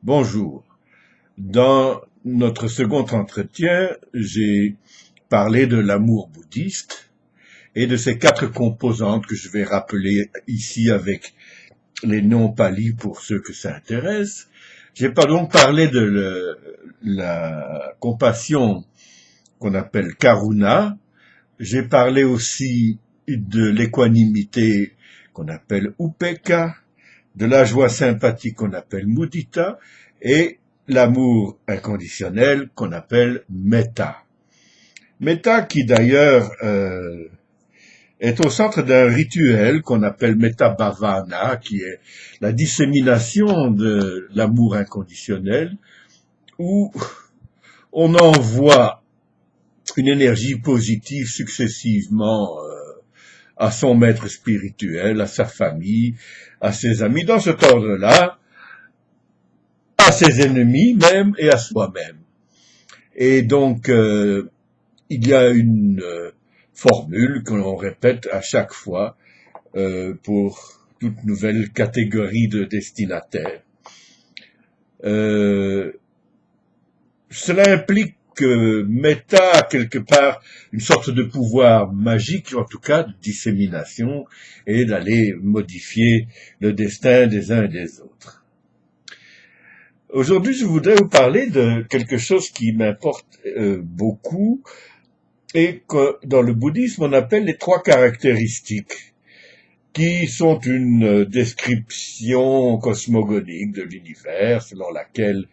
Bonjour. Dans notre second entretien, j'ai parlé de l'amour bouddhiste et de ses quatre composantes que je vais rappeler ici avec les noms palis pour ceux que ça intéresse. J'ai pas donc parlé de la compassion qu'on appelle karuna. J'ai parlé aussi de l'équanimité qu'on appelle upekkha, de la joie sympathique qu'on appelle mudita et l'amour inconditionnel qu'on appelle metta. Metta qui d'ailleurs est au centre d'un rituel qu'on appelle metta bhavana, qui est la dissémination de l'amour inconditionnel, où on envoie une énergie positive successivement à son maître spirituel, à sa famille, à ses amis, dans cet ordre-là, à ses ennemis même et à soi-même. Et donc, il y a une formule que l'on répète à chaque fois pour toute nouvelle catégorie de destinataires. Cela implique que Metta a quelque part une sorte de pouvoir magique, en tout cas de dissémination, et d'aller modifier le destin des uns et des autres. Aujourd'hui, je voudrais vous parler de quelque chose qui m'importe beaucoup et que dans le bouddhisme on appelle les trois caractéristiques, qui sont une description cosmogonique de l'univers selon laquelle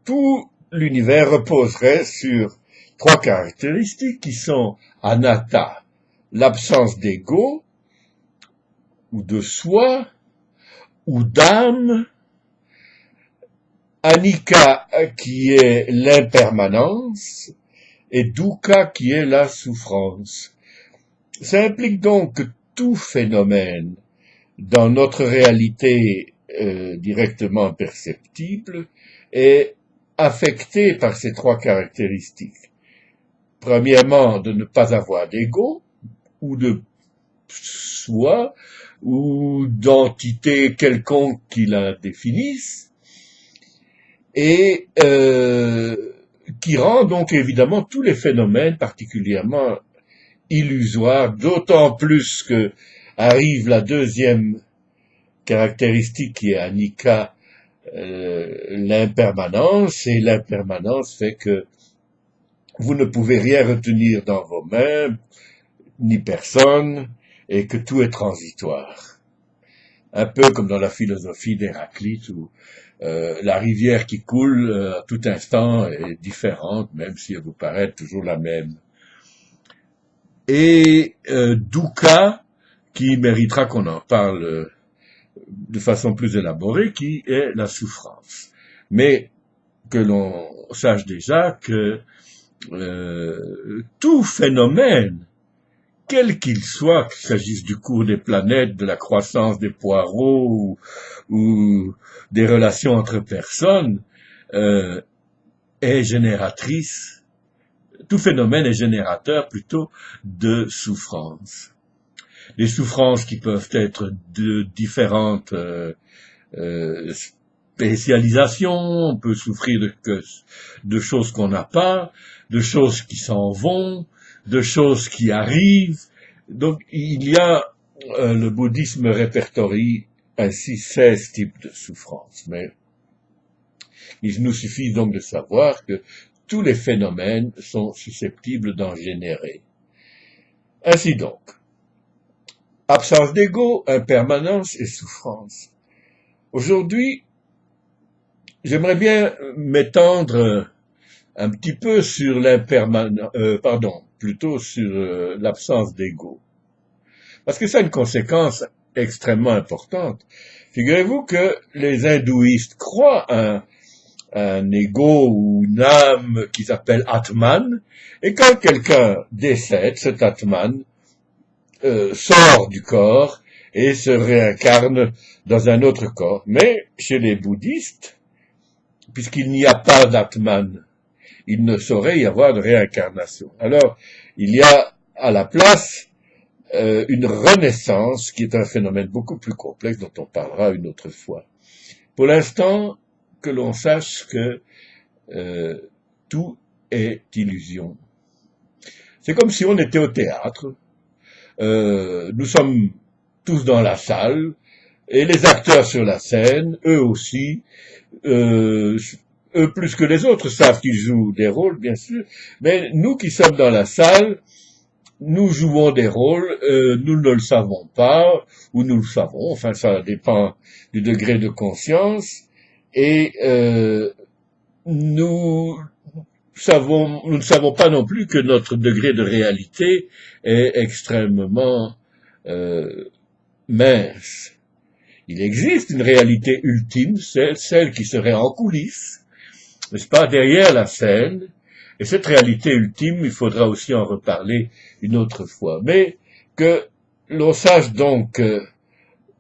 tout l'univers reposerait sur trois caractéristiques qui sont anatta, l'absence d'ego, ou de soi, ou d'âme, anicca qui est l'impermanence, et dukkha qui est la souffrance. Ça implique donc que tout phénomène dans notre réalité directement perceptible est affecté par ces trois caractéristiques. Premièrement, de ne pas avoir d'ego, ou de soi, ou d'entité quelconque qui la définisse, et qui rend donc évidemment tous les phénomènes particulièrement illusoires, d'autant plus que arrive la deuxième caractéristique qui est anicca, l'impermanence, et l'impermanence fait que vous ne pouvez rien retenir dans vos mains, ni personne, et que tout est transitoire. Un peu comme dans la philosophie d'Héraclite, où la rivière qui coule à tout instant est différente, même si elle vous paraît toujours la même. Et dukkha, qui méritera qu'on en parle de façon plus élaborée, qui est la souffrance. Mais que l'on sache déjà que tout phénomène, quel qu'il soit, qu'il s'agisse du cours des planètes, de la croissance des poireaux ou des relations entre personnes, est génératrice, tout phénomène est générateur plutôt de souffrance. Des souffrances qui peuvent être de différentes spécialisations, on peut souffrir de choses qu'on n'a pas, de choses qui s'en vont, de choses qui arrivent. Donc il y a, le bouddhisme répertorie ainsi 16 types de souffrances, mais il nous suffit donc de savoir que tous les phénomènes sont susceptibles d'en générer. Ainsi donc, absence d'ego, impermanence et souffrance. Aujourd'hui, j'aimerais bien m'étendre un petit peu sur plutôt sur l'absence d'ego. Parce que ça a une conséquence extrêmement importante. Figurez-vous que les hindouistes croient à un ego ou une âme qu'ils appellent Atman, et quand quelqu'un décède, cet Atman sort du corps et se réincarne dans un autre corps. Mais chez les bouddhistes, puisqu'il n'y a pas d'Atman, il ne saurait y avoir de réincarnation. Alors, il y a à la place une renaissance qui est un phénomène beaucoup plus complexe dont on parlera une autre fois. Pour l'instant, que l'on sache que tout est illusion. C'est comme si on était au théâtre. Nous sommes tous dans la salle, et les acteurs sur la scène, eux aussi, eux plus que les autres savent qu'ils jouent des rôles, bien sûr, mais nous qui sommes dans la salle, nous jouons des rôles, nous ne le savons pas, ou nous le savons, enfin ça dépend du degré de conscience, et nous ne savons pas non plus que notre degré de réalité est extrêmement mince. Il existe une réalité ultime, celle qui serait en coulisses, n'est-ce pas, derrière la scène, et cette réalité ultime, il faudra aussi en reparler une autre fois. Mais que l'on sache donc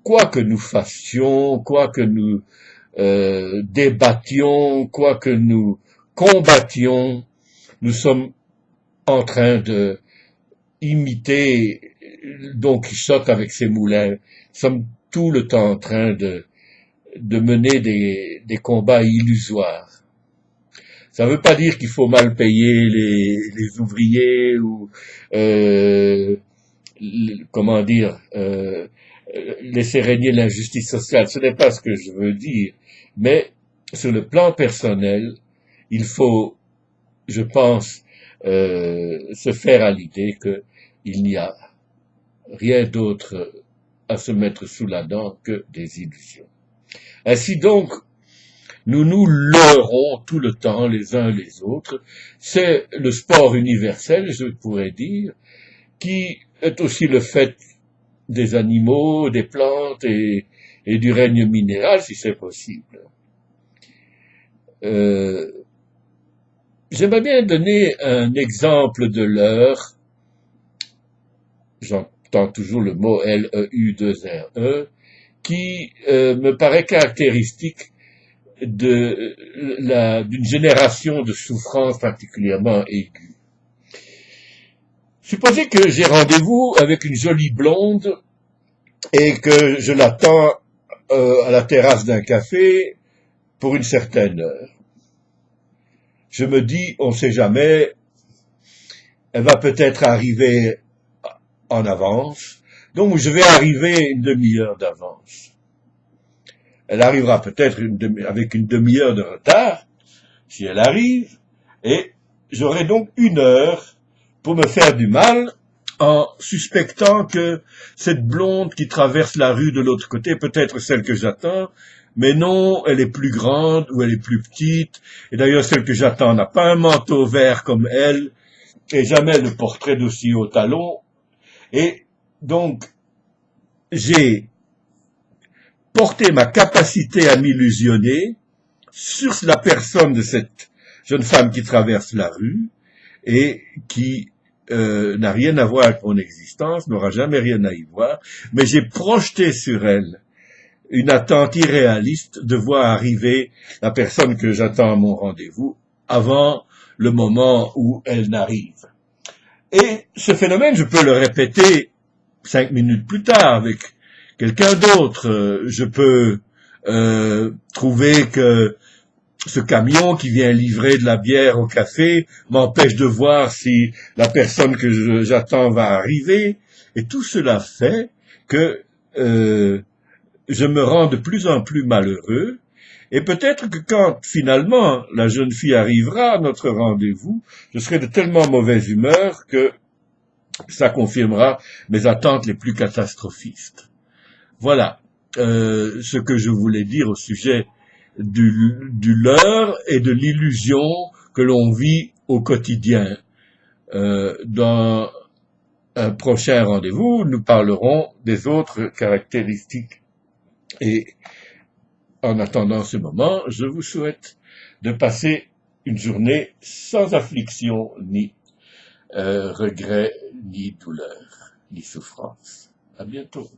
quoi que nous fassions, quoi que nous débattions, quoi que nous combattions, nous sommes en train de imiter Don Quichotte avec ses moulins. Nous sommes tout le temps en train de mener des combats illusoires. Ça ne veut pas dire qu'il faut mal payer les ouvriers ou comment dire laisser régner l'injustice sociale. Ce n'est pas ce que je veux dire. Mais sur le plan personnel, il faut, je pense, se faire à l'idée qu'il n'y a rien d'autre à se mettre sous la dent que des illusions. Ainsi donc, nous nous leurrons tout le temps les uns les autres. C'est le sport universel, je pourrais dire, qui est aussi le fait des animaux, des plantes et du règne minéral, si c'est possible. J'aimerais bien donner un exemple de leurre. J'entends toujours le mot L-E-U-2-R-E, qui me paraît caractéristique d'une génération de souffrance particulièrement aiguë. Supposez que j'ai rendez-vous avec une jolie blonde et que je l'attends à la terrasse d'un café pour une certaine heure. Je me dis, on ne sait jamais, elle va peut-être arriver en avance, donc je vais arriver une demi-heure d'avance. Elle arrivera peut-être avec une demi-heure de retard, si elle arrive, et j'aurai donc une heure pour me faire du mal en suspectant que cette blonde qui traverse la rue de l'autre côté peut être celle que j'attends, mais non, elle est plus grande ou elle est plus petite, et d'ailleurs celle que j'attends n'a pas un manteau vert comme elle, et jamais le portrait d'aussi haut talon, et donc j'ai porté ma capacité à m'illusionner sur la personne de cette jeune femme qui traverse la rue et qui n'a rien à voir avec mon existence, n'aura jamais rien à y voir, mais j'ai projeté sur elle une attente irréaliste de voir arriver la personne que j'attends à mon rendez-vous avant le moment où elle n'arrive. Et ce phénomène, je peux le répéter 5 minutes plus tard avec quelqu'un d'autre. Je peux trouver que ce camion qui vient livrer de la bière au café m'empêche de voir si la personne que j'attends va arriver. Et tout cela fait que je me rends de plus en plus malheureux. Et peut-être que quand finalement la jeune fille arrivera à notre rendez-vous, je serai de tellement mauvaise humeur que ça confirmera mes attentes les plus catastrophistes. Voilà ce que je voulais dire au sujet du leurre et de l'illusion que l'on vit au quotidien. Dans un prochain rendez-vous, nous parlerons des autres caractéristiques. Et en attendant ce moment, je vous souhaite de passer une journée sans affliction, ni regret, ni douleur, ni souffrance. À bientôt.